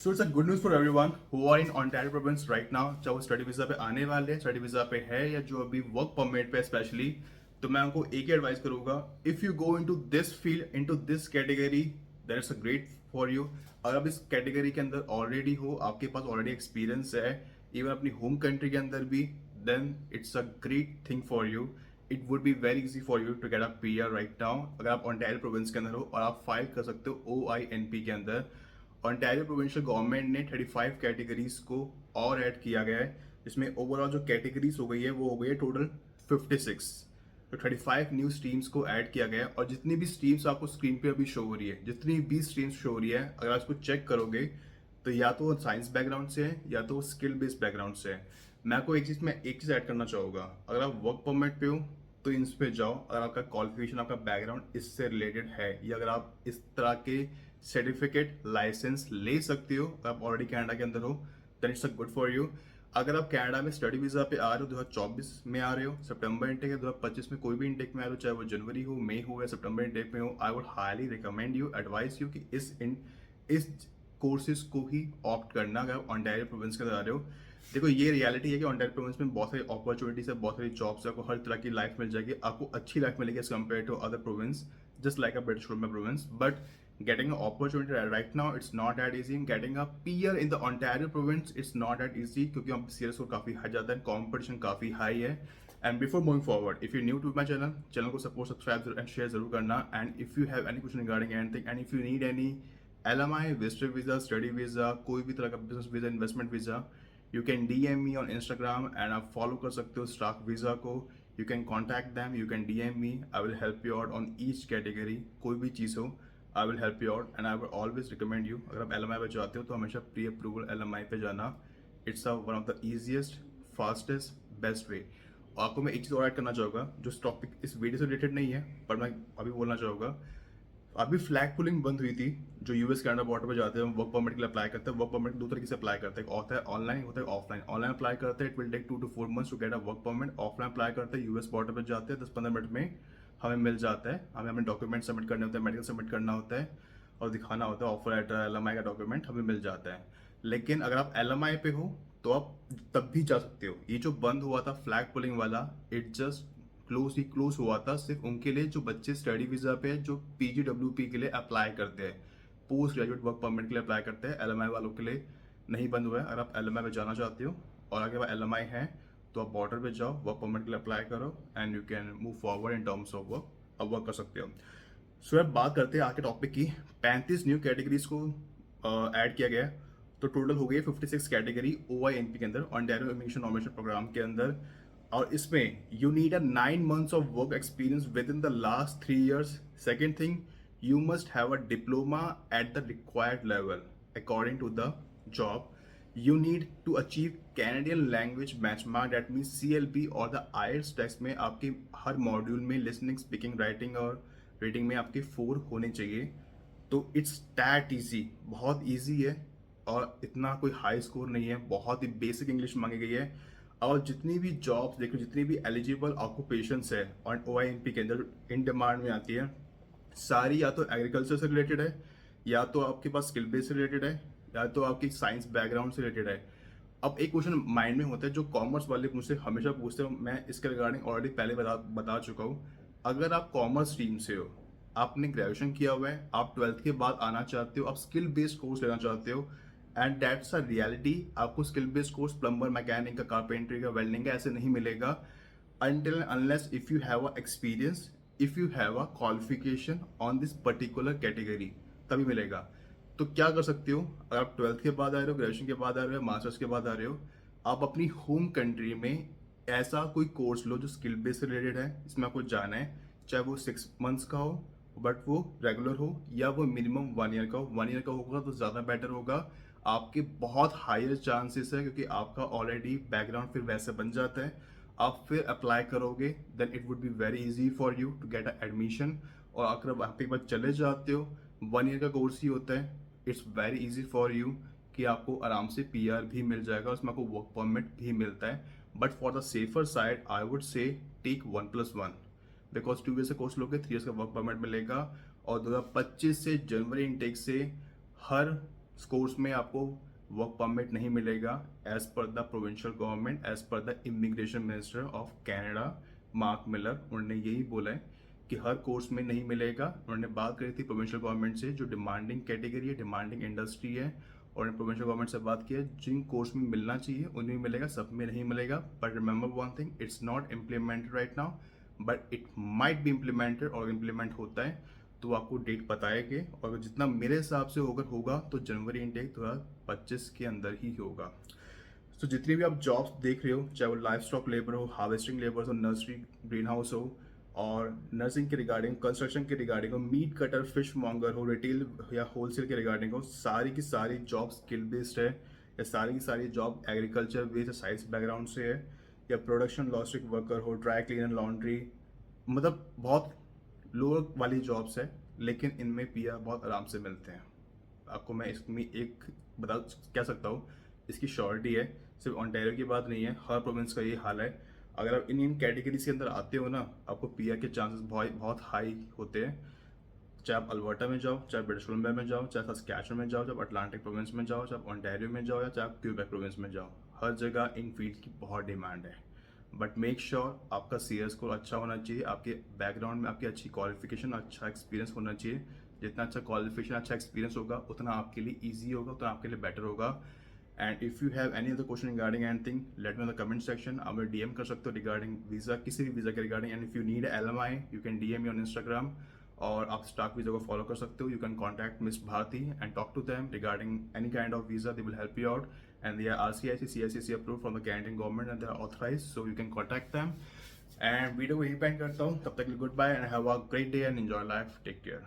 So it's a good news for everyone who are in Ontario province right now, चाहे वो study visa पे आने वाले study visa पे है या जो अभी वर्क परमिट पे स्पेशली। तो मैं उनको एक ही एडवाइस करूंगा, if you go into this field into this category that is a great for you. अगर आप इस कैटेगरी के अंदर ऑलरेडी हो, आपके पास ऑलरेडी एक्सपीरियंस है इवन अपनी होम कंट्री के अंदर भी, then it's a great thing for you. It would be very easy for you to get a PR right now अगर आप ओंटारियो प्रोविंस के अंदर हो और आप फाइल कर सकते हो OINP के अंदर। ओंटारियो प्रोविंशियल गवर्नमेंट ने 35 कैटेगरीज को और ऐड किया गया है, जिसमें ओवरऑल जो कैटेगरीज हो गई है वो हो गई है टोटल 56। तो 35 न्यू स्ट्रीम्स को ऐड किया गया है और जितनी भी स्ट्रीम्स आपको स्क्रीन पे अभी शो हो रही है, जितनी भी स्ट्रीम्स शो हो रही है, अगर आप इसको चेक करोगे तो या तो साइंस बैकग्राउंड से है या तो स्किल बेस्ड बैकग्राउंड से है। मैं आपको एक चीज़ ऐड करना चाहूँगा, अगर आप वर्क परमिट पे हो तो इन पे जाओ अगर आपका क्वालिफिकेशन, आपका बैकग्राउंड इससे रिलेटेड है, या अगर आप इस तरह के सर्टिफिकेट लाइसेंस ले सकते हो, अगर आप ऑलरेडी कनाडा के अंदर हो, then it's a good for you. अगर आप कनाडा में स्टडी वीज़ा पे आ रहे हो 2024 में आ रहे हो, सितंबर इनटेक है, 2025 में कोई भी इनटेक में आ रहे हो, चाहे वो जनवरी हो, मई हो या सितंबर इनटेक में हो, I would highly recommend you, advice you कि इस कोर्सेज को ही ऑप्ट करना अगर आप ओंटारियो प्रोविंस के अंदर आ रहे हो। देखो ये रियलिटी है कि ओंटारियो प्रोविंस में बहुत सारी अपॉर्चुनिटीज है, बहुत सारी जॉब्स है, आपको हर तरह की लाइफ मिल जाएगी, आपको अच्छी लाइफ मिलेगी as compared to other province, just like a British Columbia province. But getting an opportunity right now it's not that easy, getting a peer in the Ontario province it's not that easy क्योंकि हम serious को काफ़ी high जाता है, competition काफ़ी high है। And before moving forward, if you new to my channel को support subscribe and share जरूर करना। And if you have any question regarding anything and if you need any LMI, visitor visa, study visa, कोई भी तरह का business visa, investment visa, you can DM me on Instagram and आप follow कर सकते हो स्टाक वीज़ा को। You can contact them, you can DM me, I will help you out on each category, कोई भी चीज़ हो I will help you out and I will always recommend you. अगर आप LMI पे जाते हो तो हमेशा प्री अप्रूवल LMI पे जाना, it's a one of the easiest, fastest, best way. और आपको मैं एक चीज़ और ऐड करना चाहूँगा जो टॉपिक इस वीडियो से रिलेटेड नहीं है, पर मैं अभी बोलना चाहूँगा। अभी फ्लैग पुलिंग बंद हुई थी, जो US कनाडा बॉर्डर पे जाते हैं वर्क परमिट के लिए अप्लाई करते हैं। वर्क परमिट दो तरीके से अप्लाई करते हैं, एक होता है ऑनलाइन, होता है ऑफलाइन। ऑनलाइन अप्लाई करते हैं, it will take 2 to 4 months to get a work permit. Offline apply करते हैं, US बॉर्डर पे जाते हैं, 10-15 मिनट में हमें मिल जाता है। हमें अपने डॉक्यूमेंट सबमिट करने होते हैं, मेडिकल सबमिट करना होता है और दिखाना होता है ऑफर लेटर, LMI का डॉक्यूमेंट हमें मिल जाता है। लेकिन अगर आप LMI पे हो तो आप तब भी जा सकते हो। ये जो बंद हुआ था फ्लैग पुलिंग वाला, इट जस्ट क्लोज हुआ था सिर्फ उनके लिए जो बच्चे स्टडी वीज़ा पे जो PGWP के लिए अप्लाई करते हैं, पोस्ट ग्रेजुएट वर्क परमिट के लिए अप्लाई करते हैं। LMI वालों के लिए नहीं बंद हुआ है। अगर आप LMI में जाना चाहते हो और अगर LMI है तो आप बॉर्डर पे जाओ, वर्क परमिट के लिए अप्लाई करो and you can move forward in terms of work, अब वर्क कर सकते हो। सो अब बात करते हैं आगे टॉपिक की। 35 न्यू कैटेगरीज को ऐड किया गया है, तो टोटल हो गई 56 कैटेगरी OINP के अंदर, ओंटारियो इमिग्रेशन नॉमिनेशन प्रोग्राम के अंदर। और इसमें you need a 9 months of work experience within the last 3 years। Second thing, you must have a diploma at the required level according to the job. You need to achieve Canadian language benchmark, that means CLB और the IELTS test में आपके हर module में listening, speaking, writing और reading में आपके 4 होने चाहिए। तो इट्स दैट ईजी, बहुत ईजी है और इतना कोई हाई स्कोर नहीं है, बहुत ही बेसिक इंग्लिश मांगी गई है। और जितनी भी जॉब्स देखो, जितनी भी एलिजिबल ऑक्यूपेशंस है और OINP के अंदर इन डिमांड में आती है, सारी या तो एग्रीकल्चर से रिलेटेड है, या तो आपके पास स्किल बेस से रिलेटेड है, या तो आपकी साइंस बैकग्राउंड से रिलेटेड है। अब एक क्वेश्चन माइंड में होता है जो कॉमर्स वाले मुझसे हमेशा पूछते हैं, मैं इसके रिगार्डिंग ऑलरेडी पहले बता चुका हूँ। अगर आप कॉमर्स स्ट्रीम से हो, आपने ग्रेजुएशन किया हुआ है, आप 12th के बाद आना चाहते हो, आप स्किल बेस्ड कोर्स लेना चाहते हो, एंड दैट्स अ रियलिटी। आपको skill based course plumber, mechanic का, कारपेंटरी का, वेल्डिंग का ऐसे नहीं मिलेगा until and unless if you have a experience, if you have a qualification on this particular category, तभी मिलेगा। तो क्या कर सकते हो, अगर आप 12th के बाद आ रहे हो, ग्रेजुएशन के बाद आ रहे हो, मास्टर्स के बाद आ रहे हो, आप अपनी होम कंट्री में ऐसा कोई कोर्स लो जो स्किल बेस से रिलेटेड है, इसमें आपको जाना है, चाहे वो 6 months का हो बट वो रेगुलर हो, या वो मिनिमम 1 year का हो। 1 year का होगा तो ज़्यादा बेटर होगा, आपके बहुत हायर चांसेस है क्योंकि आपका ऑलरेडी बैकग्राउंड फिर वैसे बन जाता है। आप फिर अप्लाई करोगे, then it would be very easy for you to get a admission. और अगर आप एक बार चले जाते हो, 1 year का कोर्स ही होता है, it's very easy for you कि आपको आराम से PR भी मिल जाएगा, उसमें आपको वर्क परमिट भी मिलता है। But for the safer side I would say take 1+1, because 2 years का कोर्स लोगे, 3 years का वर्क परमिट मिलेगा। और 2025 से जनवरी इनटेक से हर इस कोर्स में आपको वर्क परमिट नहीं मिलेगा as per the provincial government, as per the immigration minister of Canada Mark Miller. उन्होंने यही बोला है कि हर कोर्स में नहीं मिलेगा। उन्होंने बात करी थी प्रोविंशियल गवर्नमेंट से, जो डिमांडिंग कैटेगरी है, डिमांडिंग इंडस्ट्री है, और उन्होंने प्रोविंशियल गवर्नमेंट से बात की है जिन कोर्स में मिलना चाहिए उनमें मिलेगा, सब में नहीं मिलेगा। But remember one thing, it's not implemented right now, but it might be implemented, और इम्प्लीमेंट होता है तो आपको डेट बताएंगे। और जितना मेरे हिसाब से होगा तो जनवरी इनटेक 2025 के अंदर ही होगा। तो जितनी भी आप जॉब्स देख रहे हो, चाहे वो लाइफ स्टॉक लेबर हो, हार्वेस्टिंग लेबर हो, नर्सरी ग्रीन हाउस हो, और नर्सिंग के रिगार्डिंग, कंस्ट्रक्शन के रिगार्डिंग हो, मीट कटर, फिश मॉन्गर हो, रिटेल या होलसेल के रिगार्डिंग हो, सारी की सारी जॉब स्किल बेस्ड है, या सारी की सारी job agriculture based science background से है, या प्रोडक्शन लॉजिस्टिक वर्कर हो, ड्राई क्लीनर, लॉन्ड्री, मतलब बहुत लोअर वाली जॉब्स है, लेकिन इनमें पीआर बहुत आराम से मिलते हैं। आपको मैं इसमें एक बता कह सकता हूँ, इसकी श्योरिटी है। सिर्फ ऑन्टेरियो की बात नहीं है, हर प्रोविंस का ये हाल है। अगर आप इन कैटेगरीज के अंदर आते हो ना, आपको पीआर के चांसेस बहुत बहुत हाई होते हैं। चाहे आप अल्बर्टा में जाओ, चाहे ब्रिटिश कोलंबिया में जाओ, चाहे सस्कैचुअन में जाओ, चाहे अटलांटिक प्रोविंस में जाओ, चाहे ऑन्टेरियो में जाओ, या चाहे आप क्यूबेक प्रोविंस में जाओ, हर जगह इन फील्ड की बहुत डिमांड है। बट मेक श्योर आपका सीएस स्कोर अच्छा होना चाहिए, आपके बैकग्राउंड में आपकी अच्छी क्वालिफिकेशन, अच्छा एक्सपीरियंस होना चाहिए। जितना अच्छा क्वालिफिकेशन, अच्छा एक्सपीरियंस होगा, उतना आपके लिए ईजी होगा, उतना आपके लिए बेटर होगा। And if you have any other question regarding anything, let me in the comment section. आप मुझे डीएम कर सकते हो रिगार्डिंग वीज़ा, किसी भी वीज़ा के regarding. And if you need LMI, you can DM me on Instagram, और आप स्टार्क वीज़ा को फॉलो कर सकते हो। You can contact Miss Bharti and talk to them regarding any kind of visa, they will help you out, and they are RCIC, CICC approved from the Canadian government, and they are authorized, so you can contact them. And video को यहीं पे end करता हूँ, तब तक good bye and have a great day and enjoy life, take care.